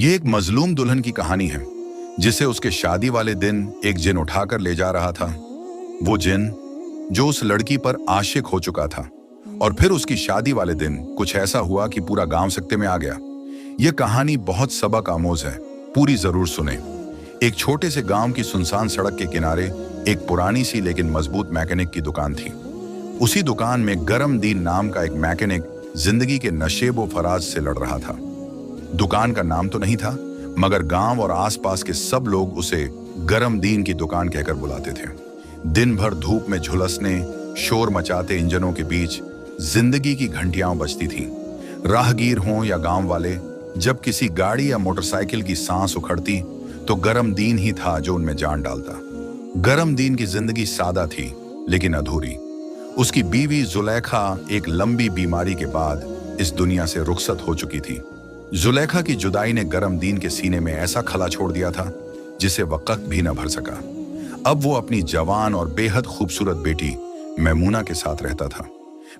ये एक मजलूम दुल्हन की कहानी है जिसे उसके शादी वाले दिन एक जिन उठाकर ले जा रहा था। वो जिन जो उस लड़की पर आशिक हो चुका था और फिर उसकी शादी वाले दिन कुछ ऐसा हुआ कि पूरा गांव सकते में आ गया। यह कहानी बहुत सबक आमोज है, पूरी जरूर सुने। एक छोटे से गांव की सुनसान सड़क के किनारे एक पुरानी सी लेकिन मजबूत मैकेनिक की दुकान थी। उसी दुकान में गरम दीन नाम का एक मैकेनिक जिंदगी के नशेबो फराज से लड़ रहा था। दुकान का नाम तो नहीं था, मगर गांव और आसपास के सब लोग उसे गरम दीन की दुकान कहकर बुलाते थे। दिन भर धूप में झुलसने, शोर मचाते इंजनों के बीच जिंदगी की घंटियां बजती थीं। राहगीर हों या गांव वाले, जब किसी गाड़ी या मोटरसाइकिल की सांस उखड़ती तो गरम दीन ही था जो उनमें जान डालता। गरम दीन की जिंदगी सादा थी लेकिन अधूरी। उसकी बीवी जुलेखा एक लंबी बीमारी के बाद इस दुनिया से रुखसत हो चुकी थी। जुलेखा की जुदाई ने गरम दीन के सीने में ऐसा खला छोड़ दिया था जिसे वह कख भी न भर सका। अब वो अपनी जवान और बेहद खूबसूरत बेटी मैमूना के साथ रहता था।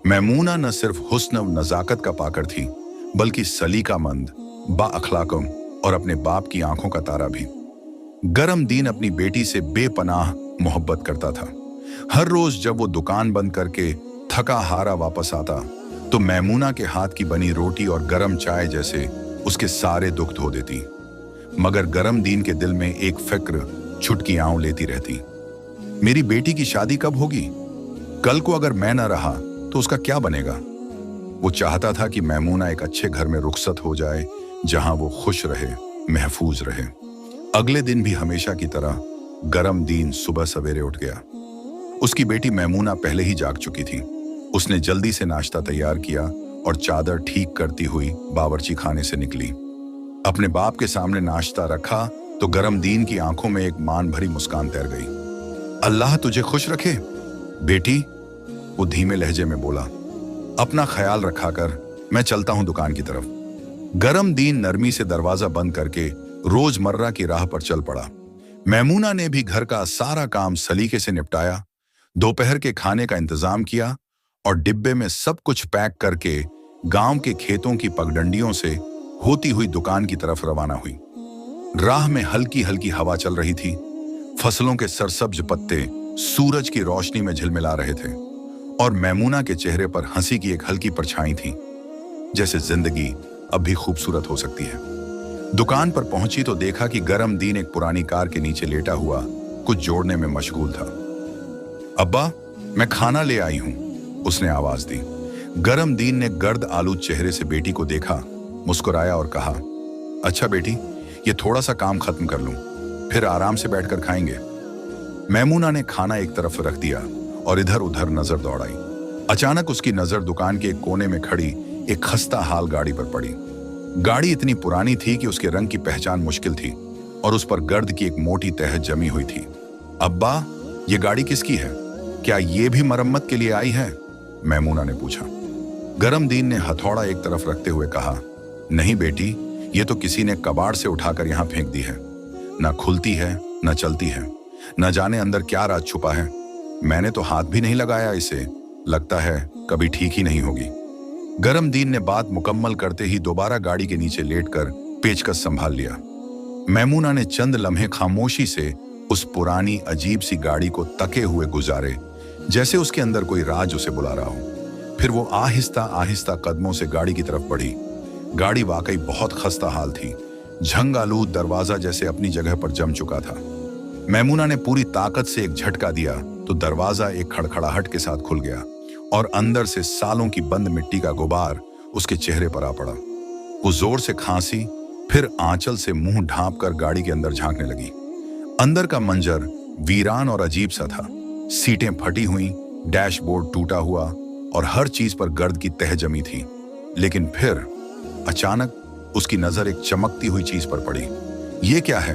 मैमूना न सिर्फ हुस्न और नजाकत का पाकर थी, बल्कि सलीकामंद, बाअखलाकम और अपने बाप की आंखों का तारा भी। गरम दीन अपनी बेटी से बेपनाह मोहब्बत करता था। हर रोज जब वो दुकान बंद करके थका हारा वापस आता तो मैमूना के हाथ की बनी रोटी और गरम चाय जैसे उसके सारे दुख धो देती। मगर गरम दीन के दिल में एक फिक्र छुटकियां लेती रहती। मेरी बेटी की शादी कब होगी? कल को अगर मैं न रहा तो उसका क्या बनेगा? वो चाहता था कि मैमूना एक अच्छे घर में रुखसत हो जाए, जहां वो खुश रहे, महफूज रहे। अगले दिन भी हमेशा की तरह गरम दीन सुबह सवेरे उठ गया। उसकी बेटी मैमूना पहले ही जाग चुकी थी। उसने जल्दी से नाश्ता तैयार किया और चादर ठीक करती हुई बावर्ची खाने से निकली। अपने बाप के सामने नाश्ता रखा तो गरम दीन की आंखों में एक मान भरी मुस्कान तैर गई। अल्लाह तुझे खुश रखे बेटी, वो धीमे लहजे में बोला। अपना ख्याल रखा कर, मैं चलता हूं दुकान की तरफ। गरम दीन नरमी से दरवाजा बंद करके रोजमर्रा की राह पर चल पड़ा। मैमूना ने भी घर का सारा काम सलीके से निपटाया, दोपहर के खाने का इंतजाम किया और डिब्बे में सब कुछ पैक करके गांव के खेतों की पगडंडियों से होती हुई दुकान की तरफ रवाना हुई। राह में हल्की हल्की हवा चल रही थी। फसलों के सरसब्ज पत्ते सूरज की रोशनी में झिलमिला रहे थे और मैमूना के चेहरे पर हंसी की एक हल्की परछाई थी, जैसे जिंदगी अब भी खूबसूरत हो सकती है। दुकान पर पहुंची तो देखा कि गरम दीन एक पुरानी कार के नीचे लेटा हुआ कुछ जोड़ने में मशगूल था। अब्बा, मैं खाना ले आई हूं, उसने आवाज दी। गरम दीन ने गर्द आलू चेहरे से बेटी को देखा, मुस्कुराया और कहा, अच्छा बेटी, ये थोड़ा सा काम खत्म कर लूं, फिर आराम से बैठकर खाएंगे। मैमूना ने खाना एक तरफ रख दिया और इधर उधर नजर दौड़ाई। अचानक उसकी नजर दुकान के एक कोने में खड़ी एक खस्ता हाल गाड़ी पर पड़ी। गाड़ी इतनी पुरानी थी कि उसके रंग की पहचान मुश्किल थी और उस पर गर्द की एक मोटी तह जमी हुई थी। अब्बा, ये गाड़ी किसकी है? क्या ये भी मरम्मत के लिए आई है? मैमूना ने पूछा। गरम दीन ने हथौड़ा एक तरफ रखते हुए कहा, नहीं बेटी, ये तो किसी ने कबाड़ से उठाकर यहां फेंक दी है। ना खुलती है, ना चलती है, न जाने अंदर क्या राज छुपा है। मैंने तो हाथ भी नहीं लगाया इसे, लगता है कभी ठीक ही नहीं होगी। गरम दीन ने बात मुकम्मल करते ही दोबारा गाड़ी के नीचे लेटकर पेचकस संभाल लिया। मैमूना ने चंद लम्हे खामोशी से उस पुरानी अजीब सी गाड़ी को तके हुए गुजारे, जैसे उसके अंदर कोई राज उसे बुला रहा हो। फिर वो आहिस्ता आहिस्ता कदमों से गाड़ी की तरफ बढ़ी। गाड़ी वाकई बहुत खस्ता हाल थी। झंगालूद दरवाजा जैसे अपनी जगह पर जम चुका था। मैमूना ने पूरी ताकत से एक झटका दिया तो दरवाजा एक खड़खड़ाहट के साथ खुल गया और अंदर से सालों की बंद मिट्टी का गुबार उसके चेहरे पर आ पड़ा। वो जोर से खांसी, फिर आंचल से मुंह ढांप कर गाड़ी के अंदर झांकने लगी। अंदर का मंजर वीरान और अजीब सा था। सीटें फटी हुई, डैशबोर्ड टूटा हुआ और हर चीज पर गर्द की तह जमी थी। लेकिन फिर अचानक उसकी नजर एक चमकती हुई चीज पर पड़ी। ये क्या है?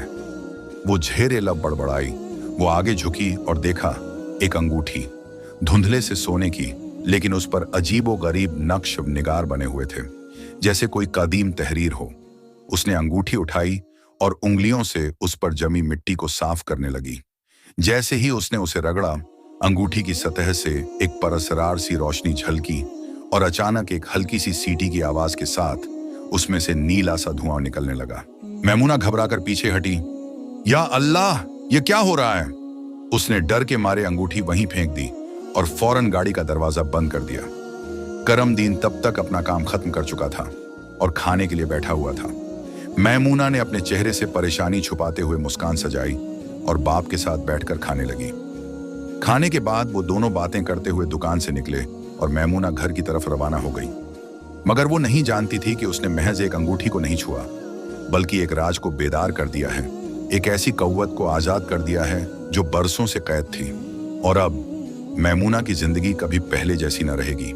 वो झेरे लब बड़बड़ाई। वो आगे झुकी और देखा एक अंगूठी, धुंधले से सोने की, लेकिन उस पर अजीबो गरीब नक्श निगार बने हुए थे, जैसे कोई कदीम तहरीर हो। उसने अंगूठी उठाई और उंगलियों से उस पर जमी मिट्टी को साफ करने लगी। जैसे ही उसने उसे रगड़ा, अंगूठी की सतह से एक परसरार सी रोशनी झलकी और अचानक एक हल्की सी सीटी की आवाज के साथ उसमें से नीला सा धुआं निकलने लगा। मैमूना घबराकर पीछे हटी। या अल्लाह, ये क्या हो रहा है? उसने डर के मारे अंगूठी वहीं फेंक दी और फौरन गाड़ी का दरवाजा बंद कर दिया। करमदीन तब तक अपना काम खत्म कर चुका था और खाने के लिए बैठा हुआ था। मैमूना ने अपने चेहरे से परेशानी छुपाते हुए मुस्कान सजाई और बाप के साथ बैठकर खाने लगी। खाने के बाद वो दोनों बातें करते हुए दुकान से निकले और मैमूना घर की तरफ रवाना हो गई। मगर वो नहीं जानती थी कि उसने महज एक अंगूठी को नहीं छुआ, बल्कि एक राज को बेदार कर दिया है, एक ऐसी कौवत को आजाद कर दिया है जो बरसों से कैद थी। और अब मैमूना की जिंदगी कभी पहले जैसी न रहेगी।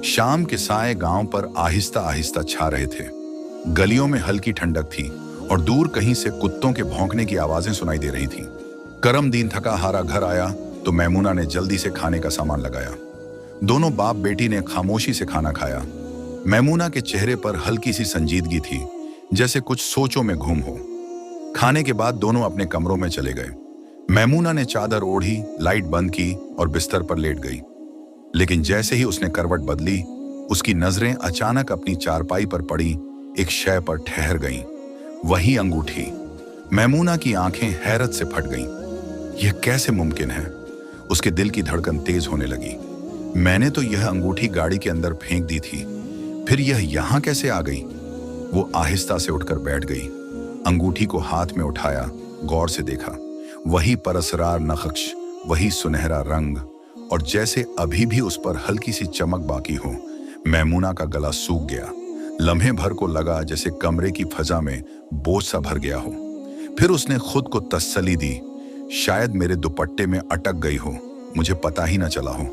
शाम के साए गांव पर आहिस्ता आहिस्ता छा रहे थे। गलियों में हल्की ठंडक थी और दूर कहीं से कुत्तों के भौंकने की आवाजें सुनाई दे रही थीं। करमदीन थका हारा घर आया तो मैमूना ने जल्दी से खाने का सामान लगाया। दोनों बाप बेटी ने खामोशी से खाना खाया। मैमूना के चेहरे पर हल्की सी संजीदगी थी, जैसे कुछ सोचों में गुम हो। खाने के बाद दोनों अपने कमरों में चले गए। मैमूना ने चादर ओढ़ी, लाइट बंद की और बिस्तर पर लेट गई। लेकिन जैसे ही उसने करवट बदली, उसकी नजरें अचानक अपनी चारपाई पर पड़ी एक शय पर ठहर गईं। वही अंगूठी। मैमूना की आंखें हैरत से फट गईं। यह कैसे मुमकिन है? उसके दिल की धड़कन तेज होने लगी। मैंने तो यह अंगूठी गाड़ी के अंदर फेंक दी थी, फिर यह यहां कैसे आ गई? वो आहिस्ता से उठकर बैठ गई। अंगूठी को हाथ में उठाया, गौर से देखा। वही परसरार नक्श, वही सुनहरा रंग, और जैसे अभी भी उस पर हल्की सी चमक बाकी हो। मैमूना का गला सूख गया। लम्हे भर को लगा जैसे कमरे की फजा में बोझ सा भर गया हो। फिर उसने खुद को तसल्ली दी, शायद मेरे दुपट्टे में अटक गई हो, मुझे पता ही ना चला हो।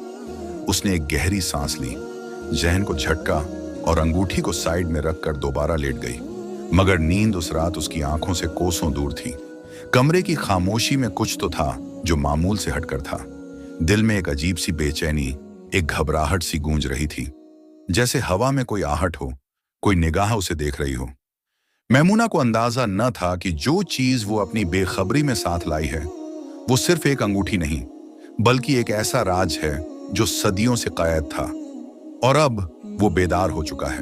उसने एक गहरी सांस ली, जहन को झटका और अंगूठी को साइड में रखकर दोबारा लेट गई। मगर नींद उस रात उसकी आंखों से कोसों दूर थी। कमरे की खामोशी में कुछ तो था जो मामूल से हटकर था। दिल में एक अजीब सी बेचैनी, एक घबराहट सी गूंज रही थी, जैसे हवा में कोई आहट हो, कोई निगाह उसे देख रही हो। मैमूना को अंदाजा न था कि जो चीज वो अपनी बेखबरी में साथ लाई है, वो सिर्फ एक अंगूठी नहीं, बल्कि एक ऐसा राज है जो सदियों से कैद था और अब वो बेदार हो चुका है।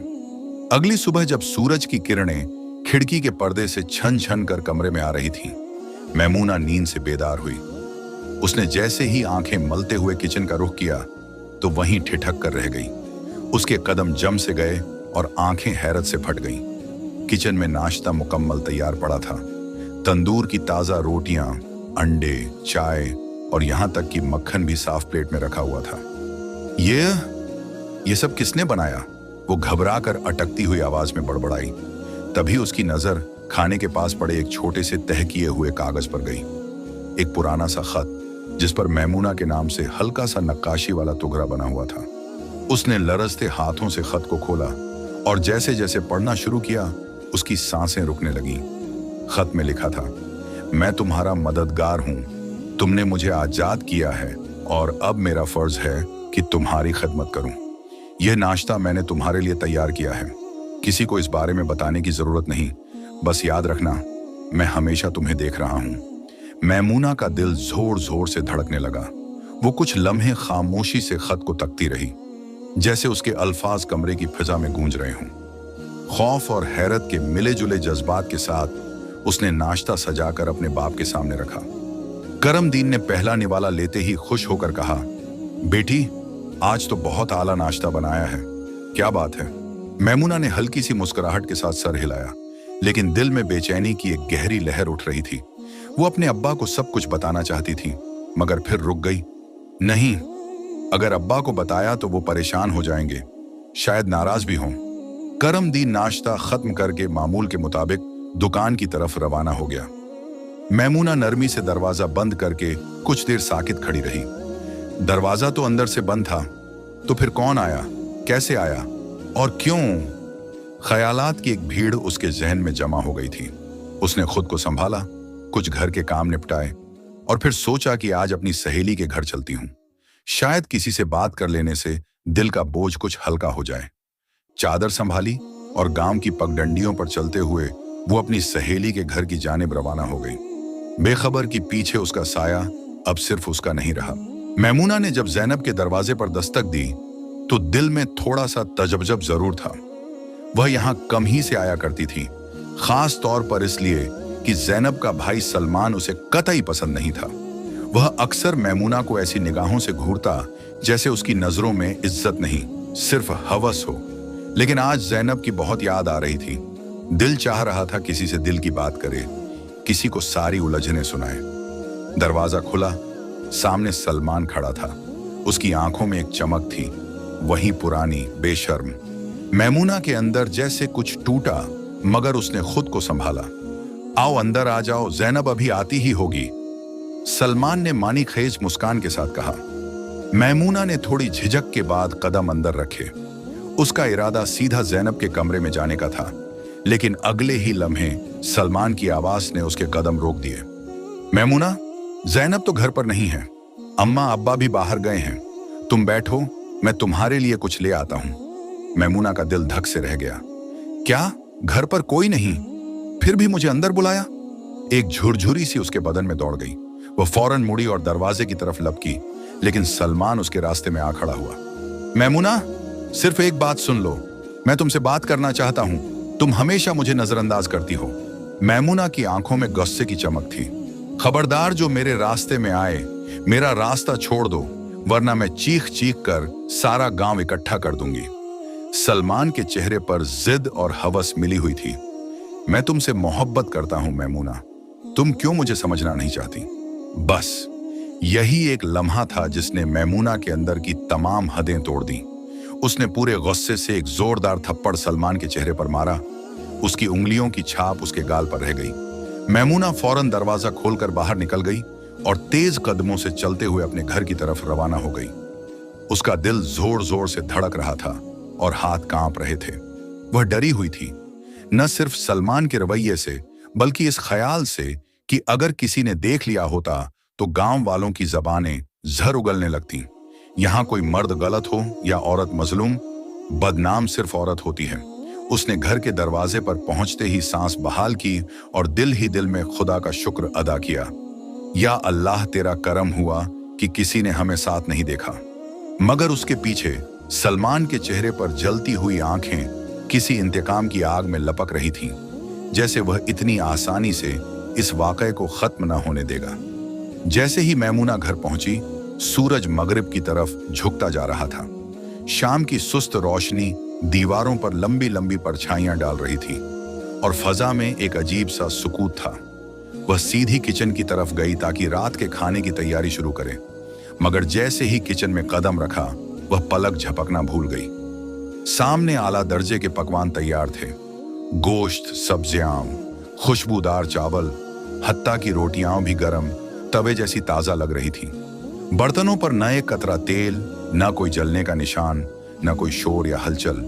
अगली सुबह जब सूरज की किरणें खिड़की के पर्दे से छन छन कर कमरे में आ रही थीं, मैमूना नींद से बेदार हुई। उसने जैसे ही आंखें मलते हुए किचन का रुख किया तो वहीं ठिठक कर रह गई। उसके कदम जम से गए और आंखें हैरत से फट गईं। किचन में नाश्ता मुकम्मल तैयार पड़ा था। तंदूर की ताजा रोटियां, अंडे, चाय और यहां तक कि मक्खन भी साफ प्लेट में रखा हुआ था। ये सब किसने बनाया? वो घबरा कर अटकती हुई आवाज में बड़बड़ाई। तभी उसकी नजर खाने के पास पड़े एक छोटे से तह किए हुए कागज पर गई। एक पुराना सा खत जिस पर मैमूना के नाम से हल्का सा नक्काशी वाला टुकड़ा बना हुआ था। उसने लरजते हाथों से खत को खोला और जैसे जैसे पढ़ना शुरू किया, उसकी सांसें रुकने लगीं। खत में लिखा था, मैं तुम्हारा मददगार हूं, तुमने मुझे आजाद किया है और अब मेरा फर्ज है कि तुम्हारी खिदमत करूं। यह नाश्ता मैंने तुम्हारे लिए तैयार किया है, किसी को इस बारे में बताने की जरूरत नहीं, बस याद रखना मैं हमेशा तुम्हें देख रहा हूं। मैमूना का दिल जोर जोर से धड़कने लगा। वो कुछ लम्हे खामोशी से खत को तकती रही, जैसे उसके अल्फाज कमरे की फिजा में गूंज रहे हों। खौफ और हैरत के मिले जुले जज्बात के साथ उसने नाश्ता सजाकर अपने बाप के सामने रखा। करमदीन ने पहला निवाला लेते ही खुश होकर कहा, बेटी, आज तो बहुत आला नाश्ता बनाया है, क्या बात है? मैमूना ने हल्की सी मुस्कुराहट के साथ सर हिलाया, लेकिन दिल में बेचैनी की एक गहरी लहर उठ रही थी। वो अपने अब्बा को सब कुछ बताना चाहती थी, मगर फिर रुक गई। नहीं, अगर अब्बा को बताया तो वो परेशान हो जाएंगे, शायद नाराज भी हों। करमदीन नाश्ता खत्म करके मामूल के मुताबिक दुकान की तरफ रवाना हो गया। मैमूना नरमी से दरवाजा बंद करके कुछ देर साकित खड़ी रही। दरवाजा तो अंदर से बंद था, तो फिर कौन आया, कैसे आया और क्यों? ख्यालात की एक भीड़ उसके जहन में जमा हो गई थी। उसने खुद को संभाला, कुछ घर के काम निपटाए और फिर सोचा कि आज अपनी सहेली के घर चलती हूं। शायद किसी से बात कर लेने से दिल का बोझ कुछ हल्का हो जाए। चादर संभाली और गांव की पगडंडियों पर चलते हुए वो अपनी सहेली के घर की जानिब रवाना हो गई। बेखबर कि पीछे उसका साया अब सिर्फ उसका नहीं रहा। मैमूना ने जब ज़ैनब के दरवाजे पर दस्तक दी तो दिल में थोड़ा सा तजब्जब जरूर था। वह यहां कम ही से आया करती थी, खास तौर पर इसलिए कि ज़ैनब का भाई सलमान उसे कतई पसंद नहीं था। वह अक्सर मैमूना को ऐसी निगाहों से घूरता जैसे उसकी नजरों में इज्जत नहीं, सिर्फ हवस हो। लेकिन आज ज़ैनब की बहुत याद आ रही थी। दिल चाह रहा था किसी से दिल की बात करे, किसी को सारी उलझने सुनाए। दरवाजा खुला, सामने सलमान खड़ा था। उसकी आंखों में एक चमक थी, वही पुरानी बेशर्म। मैमूना के अंदर जैसे कुछ टूटा, मगर उसने खुद को संभाला। आओ अंदर आ जाओ, ज़ैनब अभी आती ही होगी, सलमान ने मानी खेज मुस्कान के साथ कहा। मैमूना ने थोड़ी झिझक के बाद कदम अंदर रखे। उसका इरादा सीधा ज़ैनब के कमरे में जाने का था, लेकिन अगले ही लम्हे सलमान की आवाज ने उसके कदम रोक दिए। मैमूना, ज़ैनब तो घर पर नहीं है, अम्मा अब्बा भी बाहर गए हैं, तुम बैठो, मैं तुम्हारे लिए कुछ ले आता हूं। मैमूना का दिल धक से रह गया। क्या घर पर कोई नहीं? फिर भी मुझे अंदर बुलाया? एक झुरझुरी सी उसके बदन में दौड़ गई। वह फौरन मुड़ी और दरवाजे की तरफ लपकी, लेकिन सलमान उसके रास्ते में आ खड़ा हुआ। मैमूना, सिर्फ एक बात सुन लो, मैं तुमसे बात करना चाहता हूं, तुम हमेशा मुझे नजरअंदाज करती हो। मैमूना की आंखों में गुस्से की चमक थी। खबरदार जो मेरे रास्ते में आए, मेरा रास्ता छोड़ दो, वरना मैं चीख चीख कर सारा गांव इकट्ठा कर दूंगी। सलमान के चेहरे पर जिद और हवस मिली हुई थी। मैं तुमसे मोहब्बत करता हूं मैमूना, तुम क्यों मुझे समझना नहीं चाहती? बस यही एक लम्हा था जिसने मैमूना के अंदर की तमाम हदें तोड़ दी। उसने पूरे गुस्से से एक जोरदार थप्पड़ सलमान के चेहरे पर मारा। उसकी उंगलियों की छाप उसके गाल पर रह गई। मैमूना फौरन दरवाजा खोलकर बाहर निकल गई और तेज कदमों से चलते हुए अपने घर की तरफ रवाना हो गई। उसका दिल जोर जोर से धड़क रहा था और हाथ कांप रहे थे। वह डरी हुई थी, न सिर्फ सलमान के रवैये से, बल्कि इस ख्याल से कि अगर किसी ने देख लिया होता तो गांव वालों की जबानें झर उगलने लगती। यहां कोई मर्द गलत हो या औरत मजलूम, बदनाम सिर्फ औरत होती है। उसने घर के दरवाजे पर पहुंचते ही सांस बहाल की और दिल ही दिल में खुदा का शुक्र अदा किया। या अल्लाह, तेरा करम हुआ कि किसी ने हमें साथ नहीं देखा। मगर उसके पीछे सलमान के चेहरे पर जलती हुई आंखें किसी इंतकाम की आग में लपक रही थीं, जैसे वह इतनी आसानी से इस वाक़े को खत्म न होने देगा। जैसे ही मैमूना घर पहुंची, सूरज मगरिब की तरफ झुकता जा रहा था। शाम की सुस्त रोशनी दीवारों पर लंबी लंबी परछाइयां डाल रही थी और फजा में एक अजीब सा सुकूत था। वह सीधी किचन की तरफ गई ताकि रात के खाने की तैयारी शुरू करे, मगर जैसे ही किचन में कदम रखा, वह पलक झपकना भूल गई। सामने आला दर्जे के पकवान तैयार थे। गोश्त, सब्जियां, खुशबूदार चावल, हत्ता की रोटियां भी गरम तवे जैसी ताजा लग रही थी। बर्तनों पर न एक कतरा तेल, न कोई जलने का निशान, न कोई शोर या हलचल,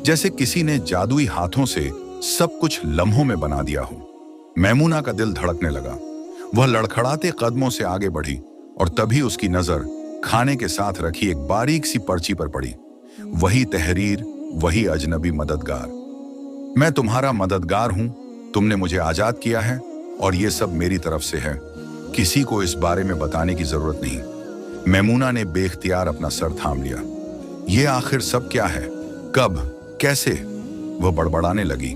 जैसे किसी ने जादुई हाथों से सब कुछ लम्हों में बना दिया हो। मैमूना का दिल धड़कने लगा। वह लड़खड़ाते कदमों से आगे बढ़ी और तभी उसकी नजर खाने के साथ रखी एक बारीक सी पर्ची पर पड़ी। वही तहरीर, वही अजनबी मददगार। मैं तुम्हारा मददगार हूं, तुमने मुझे आजाद किया है और ये सब मेरी तरफ से है, किसी को इस बारे में बताने की जरूरत नहीं। मैमूना ने बेख्तियार अपना सर थाम लिया। ये आखिर सब क्या है? कब? कैसे? वह बड़बड़ाने लगी।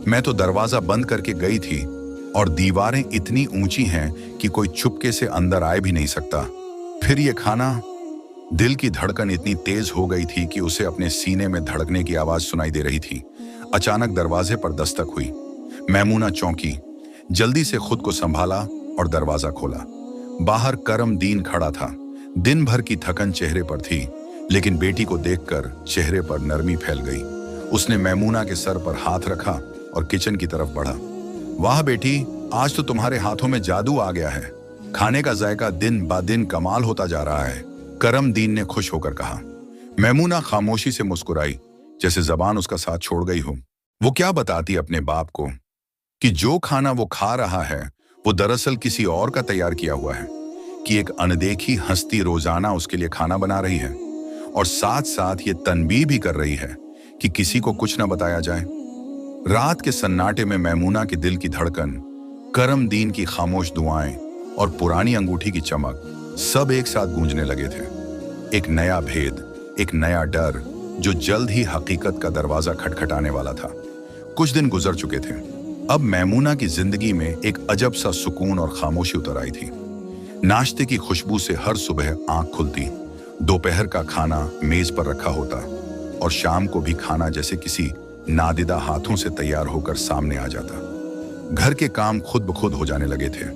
मैं तो दरवाजा बंद करके गई थी और दीवारें इतनी ऊंची हैं कि कोई चुपके से अंदर आए भी नहीं सकता। फिर ये खाना। दिल की धड़कन इतनी तेज हो गई थी कि उसे अपने सीने में धड़कने की आवाज सुनाई दे रही थी। अचानक दरवाजे पर दस्तक हुई। मैमूना चौंकी, जल्दी से खुद को संभाला और दरवाजा खोला। बाहर करम दीन खड़ा था। दिन भर की थकन चेहरे पर थी, लेकिन बेटी को देखकर चेहरे पर नरमी फैल गई। उसने मैमूना के सर पर हाथ रखा और किचन की तरफ बढ़ा। वाह बेटी, आज तो तुम्हारे हाथों में जादू आ गया है। खाने का जायका दिन ब दिन कमाल होता जा रहा है, करम दीन ने खुश होकर कहा। मैमूना खामोशी से मुस्कुराई, जैसे जबान उसका साथ छोड़ गई हो। वो क्या बताती अपने बाप को कि जो खाना वो खा रहा है वो दरअसल किसी और का तैयार किया हुआ है, कि एक अनदेखी हस्ती रोजाना उसके लिए खाना बना रही है और साथ साथ ये तनबीह भी कर रही है कि किसी को कुछ न बताया जाए। रात के सन्नाटे में मैमूना के दिल की धड़कन, करम दीन की खामोश दुआएं और पुरानी अंगूठी की चमक सब एक साथ गूंजने लगे थे। एक नया भेद, एक नया डर जो जल्द ही हकीकत का दरवाजा खटखटाने वाला था। कुछ दिन गुजर चुके थे। अब मैमूना की जिंदगी में एक अजब सा सुकून और खामोशी उतर आई थी। नाश्ते की खुशबू से हर सुबह आंख खुलती, दोपहर का खाना मेज पर रखा होता और शाम को भी खाना जैसे किसी नादिदा हाथों से तैयार होकर सामने आ जाता। घर के काम खुद ब खुद हो जाने लगे थे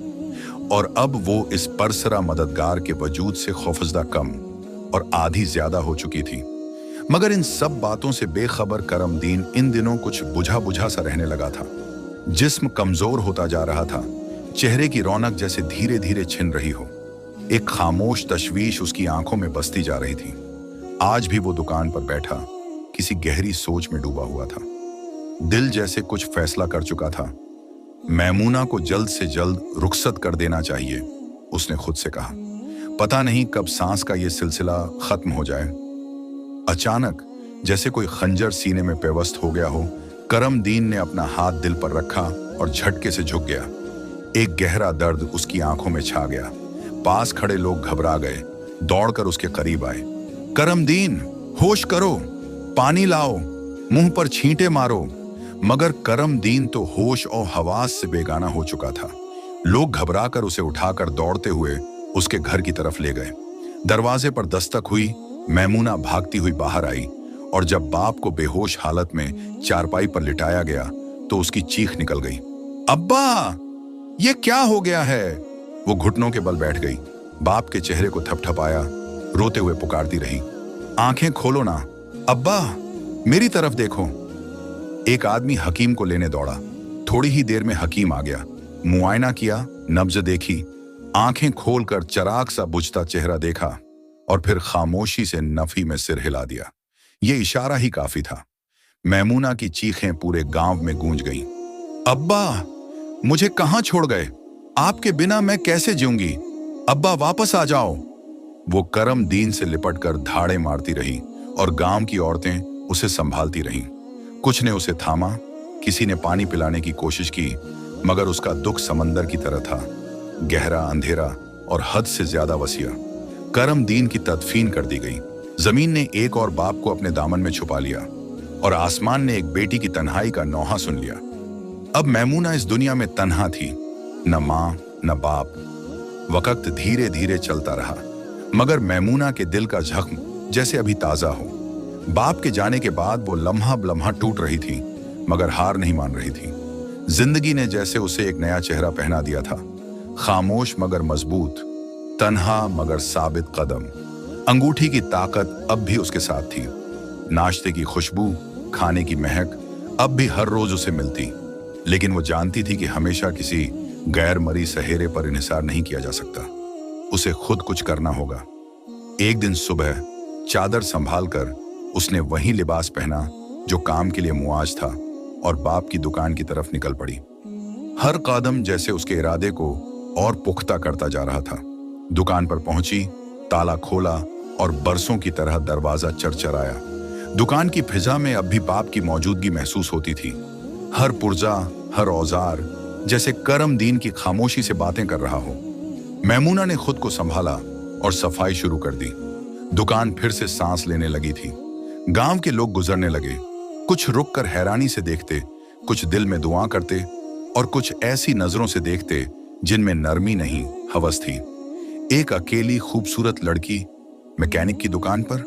और अब वो इस परसरा मददगार के वजूद से खौफजदा कम और आधी ज्यादा हो चुकी थी। मगर इन सब बातों से बेखबर करमदीन इन दिनों कुछ बुझा बुझा सा रहने लगा था। जिस्म कमजोर होता जा रहा था, चेहरे की रौनक जैसे धीरे धीरे छिन रही हो। एक खामोश तशवीश उसकी आंखों में बसती जा रही थी। आज भी वो दुकान पर बैठा किसी गहरी सोच में डूबा हुआ था। दिल जैसे कुछ फैसला कर चुका था। मैमूना को जल्द से जल्द रुखसत कर देना चाहिए, उसने खुद से कहा। पता नहीं कब सांस का ये सिलसिला खत्म हो जाए। अचानक जैसे कोई खंजर सीने में पेवस्त हो गया हो, करमदीन ने अपना हाथ दिल पर रखा और झटके से झुक गया। एक गहरा दर्द उसकी आंखों में छा गया। पास खड़े लोग घबरा गए, दौड़कर उसके करीब आए। करमदीन, होश करो, पानी लाओ, मुंह पर छींटे मारो। मगर करमदीन तो होश और हवास से बेगाना हो चुका था। लोग घबराकर उसे उठाकर दौड़ते हुए उसके घर की तरफ ले गए। दरवाजे पर दस्तक हुई। मैमूना भागती हुई बाहर आई और जब बाप को बेहोश हालत में चारपाई पर लिटाया गया तो उसकी चीख निकल गई। अब्बा, ये क्या हो गया है? वो घुटनों के बल बैठ गई। बाप के चेहरे को थपथपाया, रोते हुए पुकारती रही, आंखें खोलो ना अब्बा, मेरी तरफ देखो। एक आदमी हकीम को लेने दौड़ा। थोड़ी ही देर में हकीम आ गया। मुआयना किया, नब्ज देखी, आंखें खोलकर चराग सा बुझता चेहरा देखा और फिर खामोशी से नफी में सिर हिला दिया। ये इशारा ही काफी था। मैमूना की चीखें पूरे गांव में गूंज गईं। अब्बा, मुझे कहां छोड़ गए? आपके बिना मैं कैसे जीऊंगी? अब्बा, वापस आ जाओ। वो करमदीन से लिपटकर धाड़े मारती रही और गांव की औरतें उसे संभालती रहीं। कुछ ने उसे थामा, किसी ने पानी पिलाने की कोशिश की, मगर उसका दुख समंदर की तरह था, गहरा, अंधेरा और हद से ज्यादा वसीआ। करमदीन की तदफीन कर दी गई। जमीन ने एक और बाप को अपने दामन में छुपा लिया और आसमान ने एक बेटी की तन्हाई का नौहा सुन लिया। अब मैमूना इस दुनिया में तन्हा थी, न मां न बाप। वक्त धीरे धीरे चलता रहा, मगर मैमूना के दिल का जख्म जैसे अभी ताजा हो। बाप के जाने के बाद वो लम्हा बलम्हा टूट रही थी, मगर हार नहीं मान रही थी। जिंदगी ने जैसे उसे एक नया चेहरा पहना दिया था, खामोश मगर मजबूत, तन्हा मगर साबित कदम। अंगूठी की ताकत अब भी उसके साथ थी। नाश्ते की खुशबू, खाने की महक अब भी हर रोज उसे मिलती, लेकिन वो जानती थी कि हमेशा किसी गैर मरी सहेरे पर इन्हिसार नहीं किया जा सकता। उसे खुद कुछ करना होगा। एक दिन सुबह चादर संभाल कर उसने वही लिबास पहना जो काम के लिए मुआज था और बाप की दुकान की तरफ निकल पड़ी। हर कदम जैसे उसके इरादे को और पुख्ता करता जा रहा था। दुकान पर पहुंची, ताला खोला और बरसों की तरह दरवाजा चरचराया। दुकान की फिजा में अब भी बाप की मौजूदगी महसूस होती थी। हर पुर्जा, हर औजार जैसे करमदीन की खामोशी से बातें कर रहा हो। मैमूना ने खुद को संभाला और सफाई शुरू कर दी। दुकान फिर से सांस लेने लगी थी। गांव के लोग गुजरने लगे, कुछ रुककर हैरानी से देखते, कुछ दिल में दुआ करते और कुछ ऐसी नजरों से देखते जिनमें नरमी नहीं, हवस थी। एक अकेली खूबसूरत लड़की मैकेनिक की दुकान पर।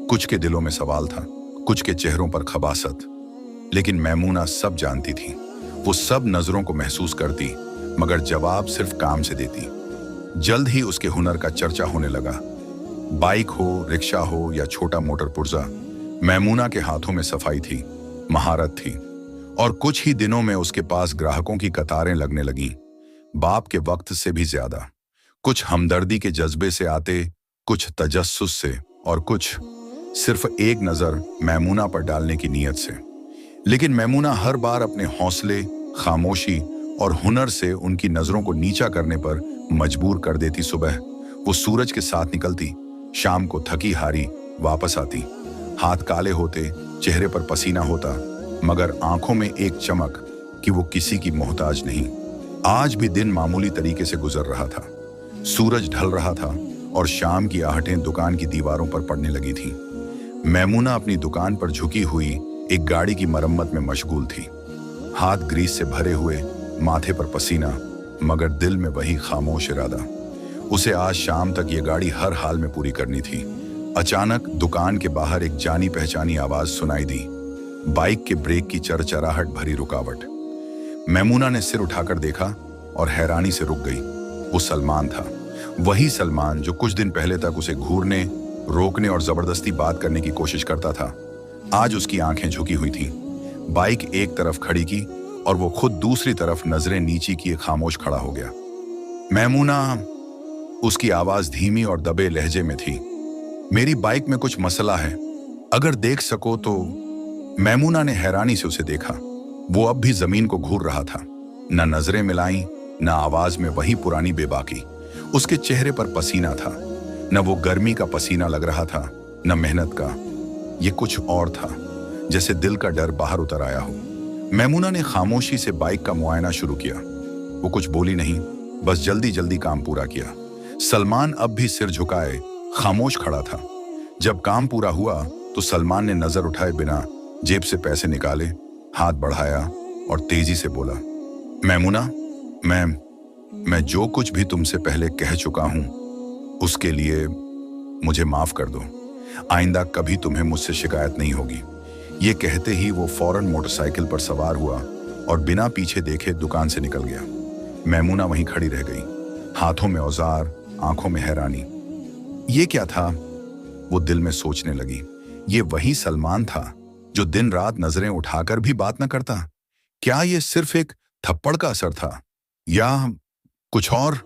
कुछ के दिलों में सवाल था, कुछ के चेहरों पर खबासत। लेकिन मैमूना सब जानती थी। वो सब नजरों को महसूस करती, मगर जवाब सिर्फ काम से देती। जल्द ही उसके हुनर का चर्चा होने लगा। बाइक हो, रिक्शा हो या छोटा मोटर पुर्जा, मैमूना के हाथों में सफाई थी, महारत थी। और कुछ ही दिनों में उसके पास ग्राहकों की कतारें लगने लगीं, बाप के वक्त से भी ज्यादा। कुछ हमदर्दी के जज्बे से आते, कुछ तजस्सुस से और कुछ सिर्फ एक नजर मैमूना पर डालने की नीयत से। लेकिन मैमूना हर बार अपने हौसले, खामोशी और हुनर से उनकी नजरों को नीचा करने पर मजबूर कर देती। सुबह वो सूरज के साथ निकलती, शाम को थकी हारी वापस आती। हाथ काले होते, चेहरे पर पसीना होता, मगर आंखों में एक चमक कि वो किसी की मोहताज नहीं। आज भी दिन मामूली तरीके से गुजर रहा था। सूरज ढल रहा था और शाम की आहटें दुकान की दीवारों पर पड़ने लगी थी। मैमूना अपनी दुकान पर झुकी हुई एक गाड़ी की मरम्मत में मशगूल थी। हाथ ग्रीस से भरे हुए, माथे पर पसीना, मगर दिल में वही खामोश इरादा। उसे आज शाम तक ये गाड़ी हर हाल में पूरी करनी थी। अचानक दुकान के बाहर एक जानी पहचानी आवाज सुनाई दी, बाइक के ब्रेक की चरचराहट भरी रुकावट। मैमूना ने सिर उठाकर देखा और हैरानी से रुक गई। वो सलमान था, वही सलमान जो कुछ दिन पहले तक उसे घूरने, रोकने और जबरदस्ती बात करने की कोशिश करता था। आज उसकी आंखें झुकी हुई थीं। बाइक एक तरफ खड़ी की और वो खुद दूसरी तरफ नजरें नीची किए खामोश खड़ा हो गया। मैमूना, उसकी आवाज धीमी और दबे लहजे में थी। मेरी बाइक में कुछ मसला है, अगर देख सको तो। मैमूना ने हैरानी से उसे देखा। वो अब भी जमीन को घूर रहा था। न नजरें मिलाई, न आवाज में वही पुरानी बेबाकी। उसके चेहरे पर पसीना था, न वो गर्मी का पसीना लग रहा था, न मेहनत का। ये कुछ और था, जैसे दिल का डर बाहर उतर आया हो। मैमूना ने खामोशी से बाइक का मुआयना शुरू किया। वो कुछ बोली नहीं, बस जल्दी जल्दी काम पूरा किया। सलमान अब भी सिर झुकाए खामोश खड़ा था। जब काम पूरा हुआ तो सलमान ने नजर उठाए बिना जेब से पैसे निकाले, हाथ बढ़ाया और तेजी से बोला, मैमूना, मैं जो कुछ भी तुमसे पहले कह चुका हूं उसके लिए मुझे माफ कर दो। आइंदा कभी तुम्हें मुझसे शिकायत नहीं होगी। ये कहते ही वो फौरन मोटरसाइकिल पर सवार हुआ और बिना पीछे देखे दुकान से निकल गया। मैमूना वहीं खड़ी रह गई, हाथों में औजार, आंखों में हैरानी। ये क्या था? वो दिल में सोचने लगी। ये वही सलमान था जो दिन रात नजरें उठाकर भी बात न करता। क्या ये सिर्फ एक थप्पड़ का असर था या कुछ और?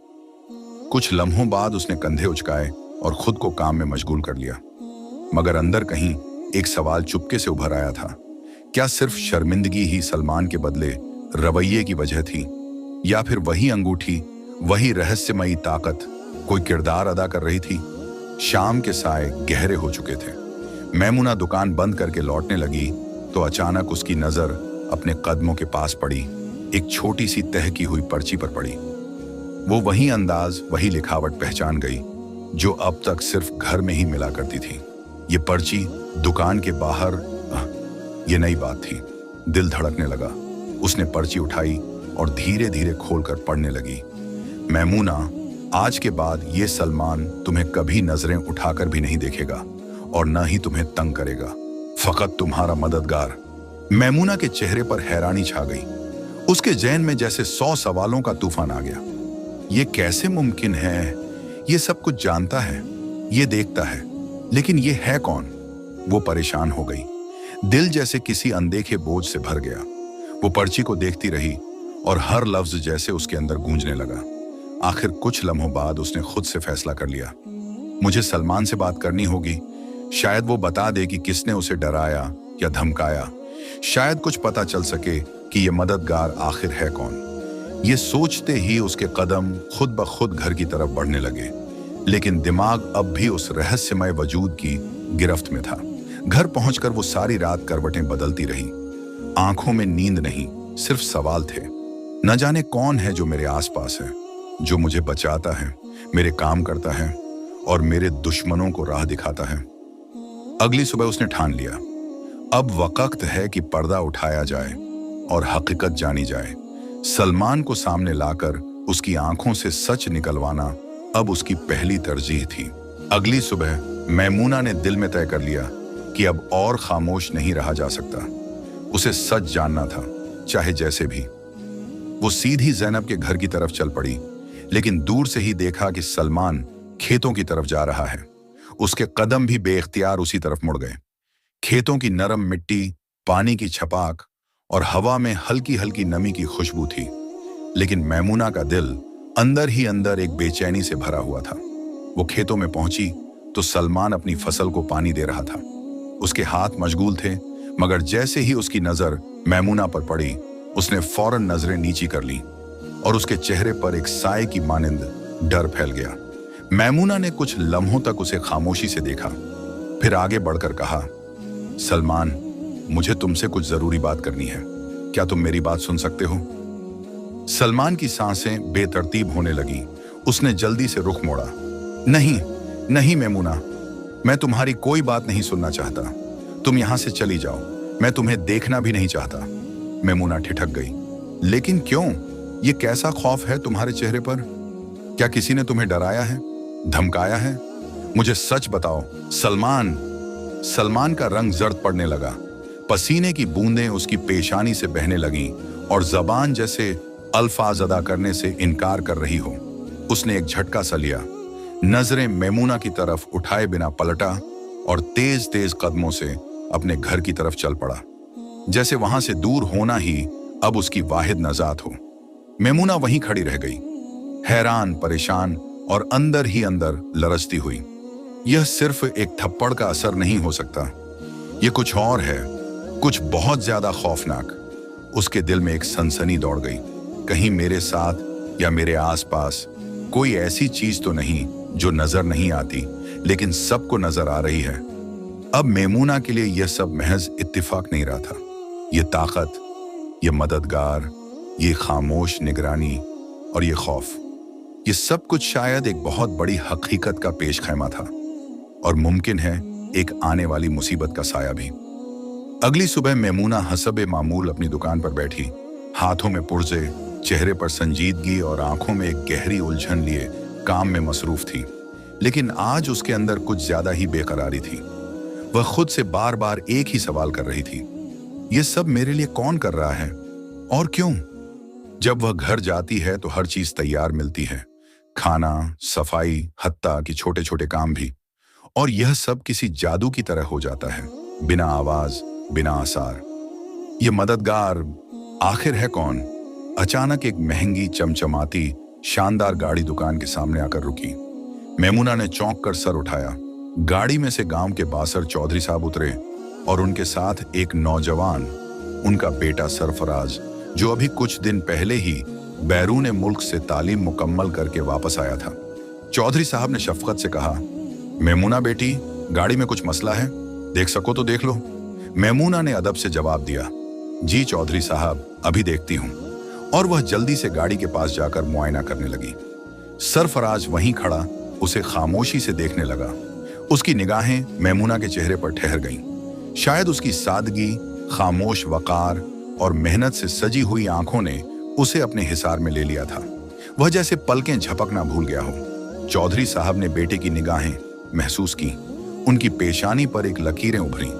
कुछ लम्हों बाद उसने कंधे उचकाए और खुद को काम में मशगूल कर लिया। मगर अंदर कहीं एक सवाल चुपके से उभर आया था। क्या सिर्फ शर्मिंदगी ही सलमान के बदले रवैये की वजह थी, या फिर वही अंगूठी, वही रहस्यमयी ताकत कोई किरदार अदा कर रही थी? शाम के साए गहरे हो चुके थे। मैमूना दुकान बंद करके लौटने लगी तो अचानक उसकी नजर अपने कदमों के पास पड़ी। एक छोटी सी तह की हुई पर्ची पर पड़ी। वो वही अंदाज, वही लिखावट पहचान गई जो अब तक सिर्फ घर में ही मिला करती थी। ये पर्ची दुकान के बाहर, ये नई बात थी। दिल धड़कने लगा। उसने पर्ची उठाई और धीरे धीरे खोलकर पढ़ने लगी। मैमूना, आज के बाद ये सलमान तुम्हें कभी नजरें उठाकर भी नहीं देखेगा और न ही तुम्हें तंग करेगा, फकत तुम्हारा मददगार। मैमूना के चेहरे पर हैरानी छा गई। उसके जहन में जैसे 100 सवालों का तूफान आ गया। ये कैसे मुमकिन है? ये सब कुछ जानता है, ये देखता है, लेकिन ये है कौन? वो परेशान हो गई। दिल जैसे किसी अनदेखे बोझ से भर गया। वो पर्ची को देखती रही और हर लफ्ज जैसे उसके अंदर गूंजने लगा। आखिर कुछ लम्हों बाद उसने खुद से फैसला कर लिया, मुझे सलमान से बात करनी होगी। शायद वो बता दे कि किसने उसे डराया या धमकाया। शायद कुछ पता चल सके कि ये मददगार आखिर है कौन। ये सोचते ही उसके कदम खुद ब खुद घर की तरफ बढ़ने लगे, लेकिन दिमाग अब भी उस रहस्यमय वजूद की गिरफ्त में था। घर पहुंचकर वो सारी रात करवटें बदलती रही। आंखों में नींद नहीं, सिर्फ सवाल थे। न जाने कौन है जो मेरे आसपास है, जो मुझे बचाता है, मेरे काम करता है और मेरे दुश्मनों को राह दिखाता है। अगली सुबह उसने ठान लिया, अब वक्त है कि पर्दा उठाया जाए और हकीकत जानी जाए। सलमान को सामने लाकर उसकी आंखों से सच निकलवाना अब उसकी पहली तरजीह थी। अगली सुबह मैमूना ने दिल में तय कर लिया कि अब और खामोश नहीं रहा जा सकता। उसे सच जानना था, चाहे जैसे भी। वो सीधी ज़ैनब के घर की तरफ चल पड़ी, लेकिन दूर से ही देखा कि सलमान खेतों की तरफ जा रहा है। उसके कदम भी बेइख्तियार उसी तरफ मुड़ गए। खेतों की नरम मिट्टी, पानी की छपाक और हवा में हल्की हल्की नमी की खुशबू थी, लेकिन मैमूना का दिल अंदर ही अंदर एक बेचैनी से भरा हुआ था। वो खेतों में पहुंची तो सलमान अपनी फसल को पानी दे रहा था। उसके हाथ मशगूल थे, मगर जैसे ही उसकी नजर मैमूना पर पड़ी, उसने फौरन नजरें नीची कर ली और उसके चेहरे पर एक साए की मानिंद डर फैल गया। मैमूना ने कुछ लम्हों तक उसे खामोशी से देखा, फिर आगे बढ़कर कहा, सलमान, मुझे तुमसे कुछ जरूरी बात करनी है। क्या तुम मेरी बात सुन सकते हो? सलमान की सांसें बेतरतीब होने लगी। उसने जल्दी से रुख मोड़ा। नहीं नहीं मैमूना, मैं तुम्हारी कोई बात नहीं सुनना चाहता। तुम यहां से चली जाओ, मैं तुम्हें देखना भी नहीं चाहता। मेमुना ठिठक गई। लेकिन क्यों? ये कैसा खौफ है तुम्हारे चेहरे पर? क्या किसी ने तुम्हें डराया है, धमकाया है? मुझे सच बताओ। सलमान का रंग जर्द पड़ने लगा। पसीने की बूंदें उसकी पेशानी से बहने लगीं और जबान जैसे अल्फाज अदा करने से इनकार कर रही हो। उसने एक झटका सा लिया, नजरें मेमुना की तरफ उठाए बिना पलटा और तेज तेज कदमों से अपने घर की तरफ चल पड़ा, जैसे वहां से दूर होना ही अब उसकी वाहिद नजात हो। मेमुना वहीं खड़ी रह गई, हैरान, परेशान और अंदर ही अंदर लरजती हुई। यह सिर्फ एक थप्पड़ का असर नहीं हो सकता, यह कुछ और है, कुछ बहुत ज्यादा खौफनाक। उसके दिल में एक सनसनी दौड़ गई। कहीं मेरे साथ या मेरे आसपास कोई ऐसी चीज तो नहीं जो नजर नहीं आती लेकिन सबको नजर आ रही है। अब मेमुना के लिए यह सब महज इत्तेफाक नहीं रहा था। यह ताकत, यह मददगार, ये खामोश निगरानी और ये खौफ, ये सब कुछ शायद एक बहुत बड़ी हकीकत का पेश खैमा था और मुमकिन है एक आने वाली मुसीबत का साया भी। अगली सुबह मेमुना हसबे मामूल अपनी दुकान पर बैठी, हाथों में पुर्जे, चेहरे पर संजीदगी और आंखों में एक गहरी उलझन लिए काम में मसरूफ थी। लेकिन आज उसके अंदर कुछ ज्यादा ही बेकरारी थी। वह खुद से बार बार एक ही सवाल कर रही थी, यह सब मेरे लिए कौन कर रहा है और क्यों? जब वह घर जाती है तो हर चीज तैयार मिलती है, खाना, सफाई, हत्ता कि छोटे छोटे काम भी, और यह सब किसी जादू की तरह हो जाता है, बिना आवाज, बिना आसार। यह मददगार आखिर है कौन? अचानक एक महंगी, चमचमाती, शानदार गाड़ी दुकान के सामने आकर रुकी। मेमुना ने चौंक कर सर उठाया। गाड़ी में से गांव के बासर चौधरी साहब उतरे और उनके साथ एक नौजवान, उनका बेटा सरफराज, जो अभी कुछ दिन पहले ही बैरून मुल्क से तालीम मुकम्मल करके वापस आया था। चौधरी साहब ने शफकत से कहा, मेमुना बेटी, गाड़ी में कुछ मसला है, देख सको तो देख लो। मेमुना ने अदब से जवाब दिया, जी चौधरी साहब, अभी देखती हूँ, और वह जल्दी से गाड़ी के पास जाकर मुआयना करने लगी। सरफराज वहीं खड़ा उसे खामोशी से देखने लगा। उसकी निगाहें मेमुना के चेहरे पर ठहर गईं। शायद उसकी सादगी, खामोश वकार और मेहनत से सजी हुई आंखों ने उसे अपने हिसार में ले लिया था। वह जैसे पलकें झपकना भूल गया हो। चौधरी साहब ने बेटे की निगाहें महसूस की। उनकी पेशानी पर एक लकीरें उभरी।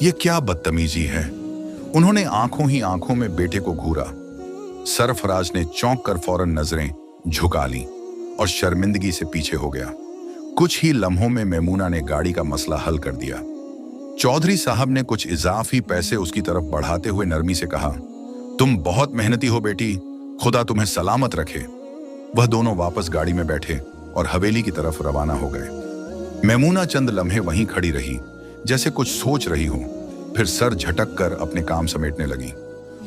ये क्या बदतमीजी है? उन्होंने आंखों ही आंखों में बेटे को घूरा। सरफराज ने चौंक कर फौरन नजरें झुका ली और शर्मिंदगी से पीछे हो गया। कुछ ही लम्हों में मेमुना ने गाड़ी का मसला हल कर दिया। चौधरी साहब ने कुछ इजाफी पैसे उसकी तरफ बढ़ाते हुए नरमी से कहा, तुम बहुत मेहनती हो बेटी, खुदा तुम्हें सलामत रखे। वह दोनों वापस गाड़ी में बैठे और हवेली की तरफ रवाना हो गए। मेमुना चंद लम्हे वहीं खड़ी रही, जैसे कुछ सोच रही हो, फिर सर झटक कर अपने काम समेटने लगी।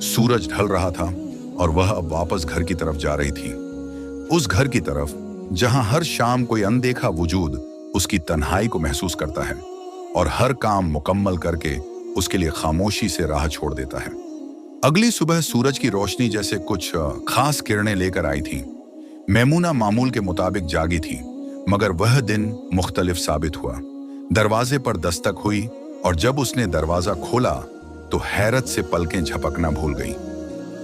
सूरज ढल रहा था और वह अब वापस घर की तरफ जा रही थी। उस घर की तरफ जहां हर शाम कोई अनदेखा वजूद उसकी तन्हाई को महसूस करता है और हर काम मुकम्मल करके उसके लिए खामोशी से राह छोड़ देता है। अगली सुबह सूरज की रोशनी जैसे कुछ खास किरणें लेकर आई थी। मेमुना मामूल के मुताबिक जागी थी, मगर वह दिन मुख्तलिफ साबित हुआ। दरवाजे पर दस्तक हुई और जब उसने दरवाजा खोला तो हैरत से पलकें झपकना भूल गई।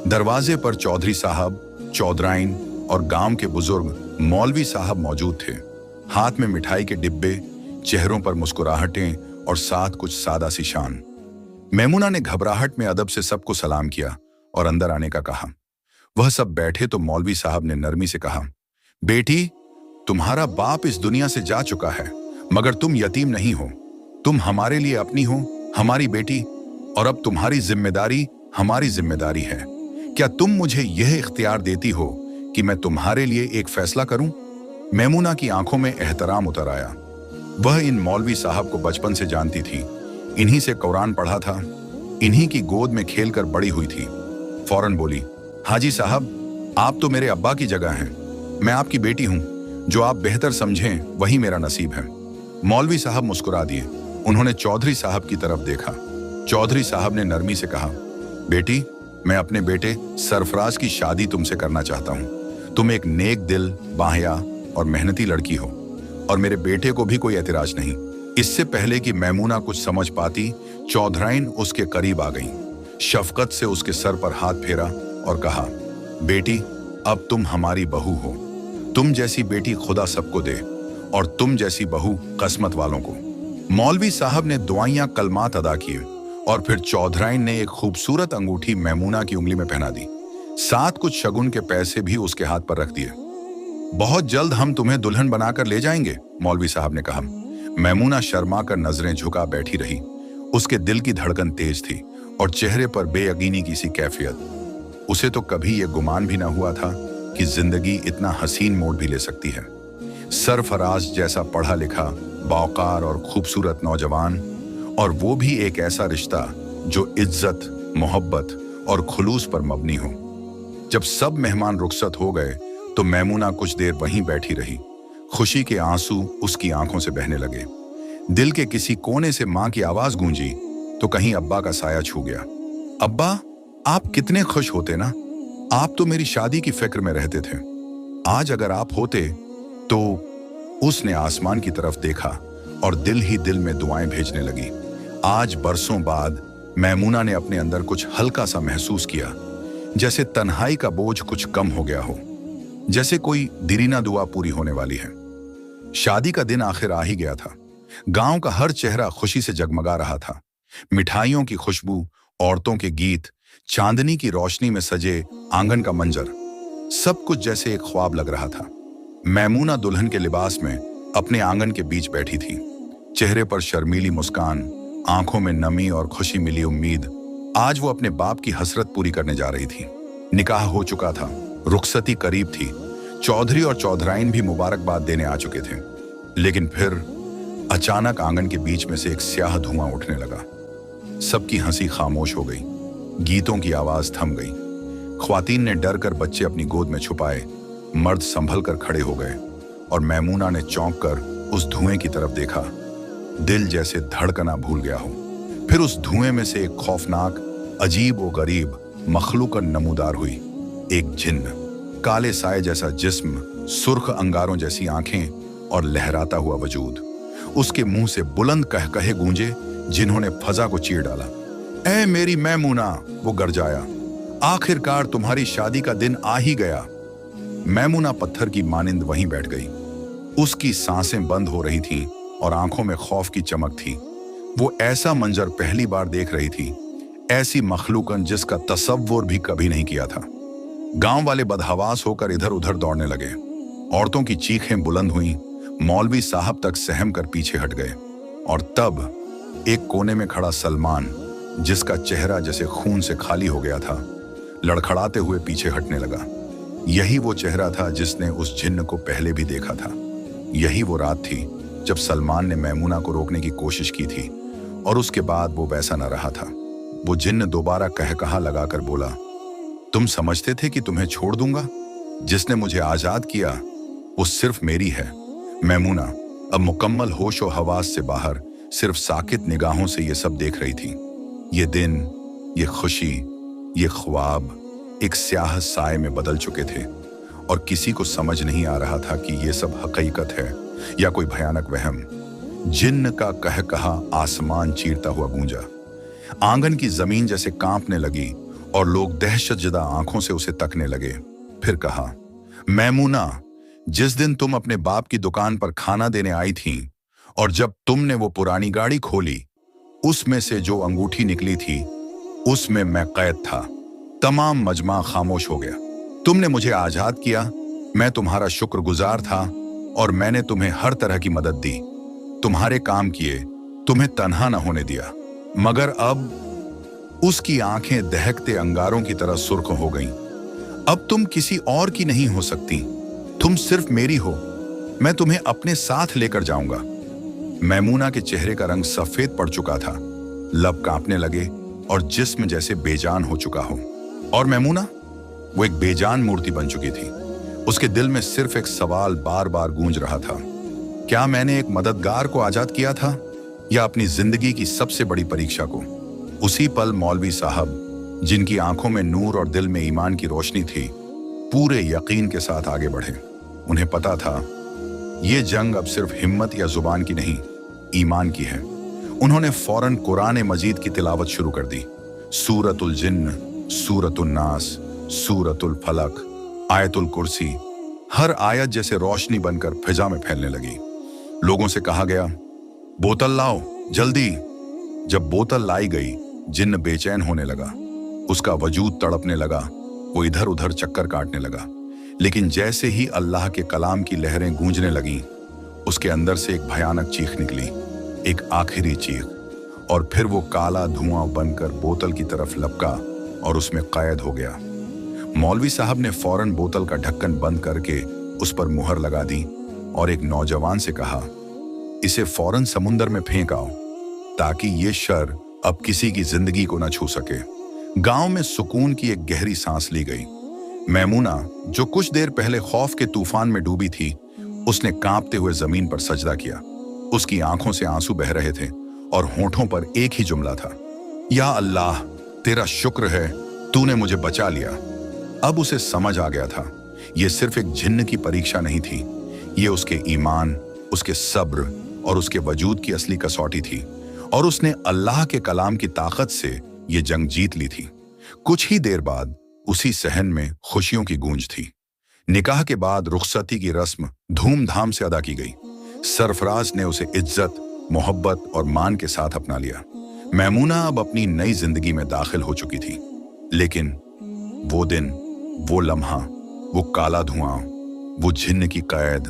दरवाजे पर चौधरी साहब, चौधराइन और गांव के बुजुर्ग मौलवी साहब मौजूद थे। हाथ में मिठाई के डिब्बे, चेहरों पर मुस्कुराहटें और साथ कुछ सादा सी शान। मेमुना ने घबराहट में अदब से सबको सलाम किया और अंदर आने का कहा। वह सब बैठे तो मौलवी साहब ने नरमी से कहा, बेटी, तुम्हारा बाप इस दुनिया से जा चुका है, मगर तुम यतीम नहीं हो। तुम हमारे लिए अपनी हो, हमारी बेटी, और अब तुम्हारी जिम्मेदारी हमारी जिम्मेदारी है। क्या तुम मुझे यह इख्तियार देती हो कि मैं तुम्हारे लिए एक फैसला करूं? मेमुना की आंखों में एहतराम उतर आया। वह इन मौलवी साहब को बचपन से जानती थी, इन्हीं से कुरान पढ़ा था, इन्हीं की गोद में खेलकर बड़ी हुई थी। फौरन बोली, हाजी साहब, आप तो मेरे अब्बा की जगह हैं, मैं आपकी बेटी हूं, जो आप बेहतर समझें वही मेरा नसीब है। मौलवी साहब मुस्कुरा दिए। उन्होंने चौधरी साहब की तरफ देखा। चौधरी साहब ने नरमी से कहा, बेटी, मैं अपने बेटे सरफराज की शादी तुमसे करना चाहता हूं। तुम एक नेक दिल, बाहया और मेहनती लड़की हो, और मेरे बेटे को भी कोई एतराज नहीं। इससे पहले कि मेमुना कुछ समझ पाती, चौधराइन उसके करीब आ गईं। शफकत से उसके सर पर हाथ फेरा और कहा, बेटी, अब तुम हमारी बहू हो। तुम जैसी बेटी खुदा सबको दे, और तुम जैसी बहू किस्मत वालों को। मौलवी साहब ने दुआइयां कलमात अदा किए और फिर चौधराइन ने एक खूबसूरत अंगूठी मैमूना की उंगली में पहना दी। साथ कुछ शगुन के पैसे भी उसके हाथ पर रख दिए। बहुत जल्द हम तुम्हें दुल्हन बनाकर ले जाएंगे, मौलवी साहब ने कहा। मैमूना शर्मा कर नजरें झुका बैठी रही। उसके दिल की धड़कन तेज थी और चेहरे पर बेयकीनी की सी कैफियत। उसे तो कभी यह गुमान भी ना हुआ था कि जिंदगी इतना हसीन मोड़ भी ले सकती है। सरफराज जैसा पढ़ा लिखा, बावकार और खूबसूरत नौजवान, और वो भी एक ऐसा रिश्ता जो इज्जत, मोहब्बत और खुलूस पर मबनी हो। जब सब मेहमान रुखसत हो गए तो मैमूना कुछ देर वहीं बैठी रही। खुशी के आंसू उसकी आंखों से बहने लगे। दिल के किसी कोने से मां की आवाज गूंजी तो कहीं अब्बा का साया छू गया। अब्बा, आप कितने खुश होते ना। आप तो मेरी शादी की फिक्र में रहते थे। आज अगर आप होते तो। उसने आसमान की तरफ देखा और दिल ही दिल में दुआएं भेजने लगी। आज बरसों बाद मैमूना ने अपने अंदर कुछ हल्का सा महसूस किया, जैसे तन्हाई का बोझ कुछ कम हो गया हो, जैसे कोई दिरीना दुआ पूरी होने वाली है। शादी का दिन आखिर आ ही गया था। गांव का हर चेहरा खुशी से जगमगा रहा था। मिठाइयों की खुशबू, औरतों के गीत, चांदनी की रोशनी में सजे आंगन का मंजर, सब कुछ जैसे एक ख्वाब लग रहा था। मैमूना दुल्हन के लिबास में अपने आंगन के बीच बैठी थी। चेहरे पर शर्मीली मुस्कान, आंखों में नमी और खुशी मिली उम्मीद। आज वो अपने बाप की हसरत पूरी करने जा रही थी। निकाह हो चुका था, रुखसती करीब थी। चौधरी और चौधराइन भी मुबारकबाद देने आ चुके थे। लेकिन फिर अचानक आंगन के बीच में से एक स्याह धुआं उठने लगा। सबकी हंसी खामोश हो गई। गीतों की आवाज थम गई। ख्वातीन ने डर कर बच्चे अपनी गोद में छुपाए। मर्द संभल कर खड़े हो गए और मैमूना ने चौंक कर उस धुएं की तरफ देखा। दिल जैसे धड़कना भूल गया हो। फिर उस धुएं में से एक खौफनाक, अजीब व गरीब मखलूक नमूदार हुई। एक जिन्न, काले साए जैसा जिस्म, सुर्ख अंगारों जैसी आंखें और लहराता हुआ वजूद। उसके मुंह से बुलंद कहकहे गूंजे जिन्होंने फजा को चीर डाला। ऐ मेरी मैमूना, वो गरजाया, आखिरकार तुम्हारी शादी का दिन आ ही गया। मैमूना पत्थर की मानिंद वहीं बैठ गई। उसकी सांसें बंद हो रही थीं और आंखों में खौफ की चमक थी। वो ऐसा मंजर पहली बार देख रही थी, ऐसी मखलूकन जिसका तसव्वुर भी कभी नहीं किया था। गांव वाले बदहवास होकर इधर उधर दौड़ने लगे। औरतों की चीखें बुलंद हुईं। मौलवी साहब तक सहम कर पीछे हट गए। और तब एक कोने में खड़ा सलमान, जिसका चेहरा जैसे खून से खाली हो गया था, लड़खड़ाते हुए पीछे हटने लगा। यही वो चेहरा था जिसने उस जिन्न को पहले भी देखा था। यही वो रात थी जब सलमान ने मैमूना को रोकने की कोशिश की थी, और उसके बाद वो वैसा न रहा था। वो जिन्न दोबारा कहकहा लगाकर बोला, तुम समझते थे कि तुम्हें छोड़ दूंगा? जिसने मुझे आजाद किया वो सिर्फ मेरी है। मैमूना अब मुकम्मल होश और हवास से बाहर सिर्फ साकित निगाहों से ये सब देख रही थी। ये दिन, ये खुशी, ये ख्वाब एक स्याह साए में बदल चुके थे, और किसी को समझ नहीं आ रहा था कि ये सब हकीकत है या कोई भयानक वहम। जिन्न का कहकहा आसमान चीरता हुआ गूंजा। आंगन की जमीन जैसे कांपने लगी और लोग दहशतजदा आंखों से उसे तकने लगे। फिर कहा, मैमूना, जिस दिन तुम अपने बाप की दुकान पर खाना देने आई थी और जब तुमने वो पुरानी गाड़ी खोली, उसमें से जो अंगूठी निकली थी उसमें मैं कैद था। तमाम मजमा खामोश हो गया। तुमने मुझे आजाद किया, मैं तुम्हारा शुक्रगुजार था और मैंने तुम्हें हर तरह की मदद दी, तुम्हारे काम किए, तुम्हें तन्हा न होने दिया। मगर अब उसकी आंखें दहकते अंगारों की तरह सुर्ख हो गईं। अब तुम किसी और की नहीं हो सकती, तुम सिर्फ मेरी हो। मैं तुम्हें अपने साथ लेकर जाऊंगा। मैमूना के चेहरे का रंग सफेद पड़ चुका था, लब कांपने लगे और जिस्म जैसे बेजान हो चुका हो। और मैमूना, वो एक बेजान मूर्ति बन चुकी थी। उसके दिल में सिर्फ एक सवाल बार बार गूंज रहा था, क्या मैंने एक मददगार को आजाद किया था या अपनी जिंदगी की सबसे बड़ी परीक्षा को? उसी पल मौलवी साहब, जिनकी आंखों में नूर और दिल में ईमान की रोशनी थी, पूरे यकीन के साथ आगे बढ़े। उन्हें पता था ये जंग अब सिर्फ हिम्मत या जुबान की नहीं, ईमान की है। उन्होंने फौरन कुरान मजीद की तिलावत शुरू कर दी। सूरतुल जिन्न, सूरतुल नास, सूरतुल फलक, आयतुल कुर्सी, हर आयत जैसे रोशनी बनकर फिजा में फैलने लगी। लोगों से कहा गया, बोतल लाओ जल्दी। जब बोतल लाई गई, जिन्न बेचैन होने लगा, उसका वजूद तड़पने लगा, वो इधर उधर चक्कर काटने लगा। लेकिन जैसे ही अल्लाह के कलाम की लहरें गूंजने लगीं, उसके अंदर से एक भयानक चीख निकली, एक आखिरी चीख, और फिर वो काला धुआं बनकर बोतल की तरफ लपका और उसमें कैद हो गया। मौलवी साहब ने फौरन बोतल का ढक्कन बंद करके उस पर मुहर लगा दी और एक नौजवान से कहा, इसे फौरन समुंदर में फेंक आओ ताकि ये शर अब किसी की जिंदगी को न छू सके। गांव में सुकून की एक गहरी सांस ली गई। मैमूना, जो कुछ देर पहले खौफ के तूफान में डूबी थी, उसने कांपते हुए जमीन पर सजदा किया। उसकी आंखों से आंसू बह रहे थे और होठों पर एक ही जुमला था, या अल्लाह, तेरा शुक्र है, तूने मुझे बचा लिया। अब उसे समझ आ गया था, यह सिर्फ एक जिन्न की परीक्षा नहीं थी, ये उसके ईमान, उसके सब्र और उसके वजूद की असली कसौटी थी, और उसने अल्लाह के कलाम की ताकत से ये जंग जीत ली थी। कुछ ही देर बाद उसी सहन में खुशियों की गूंज थी। निकाह के बाद रुखसती की रस्म धूमधाम से अदा की गई। सरफराज ने उसे इज्जत, मोहब्बत और मान के साथ अपना लिया। मैमूना अब अपनी नई जिंदगी में दाखिल हो चुकी थी। लेकिन वो दिन, वो लम्हा, वो काला धुआं, वो जिन्न की कैद,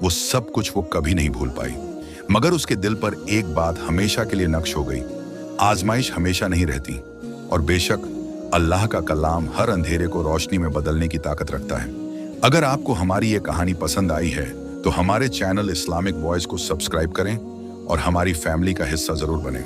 वो सब कुछ वो कभी नहीं भूल पाई। मगर उसके दिल पर एक बात हमेशा के लिए नक्श हो गई, आजमाइश हमेशा नहीं रहती, और बेशक अल्लाह का कलाम हर अंधेरे को रोशनी में बदलने की ताकत रखता है। अगर आपको हमारी ये कहानी पसंद आई है तो हमारे चैनल इस्लामिक वॉइस को सब्सक्राइब करें और हमारी फैमिली का हिस्सा जरूर बनें।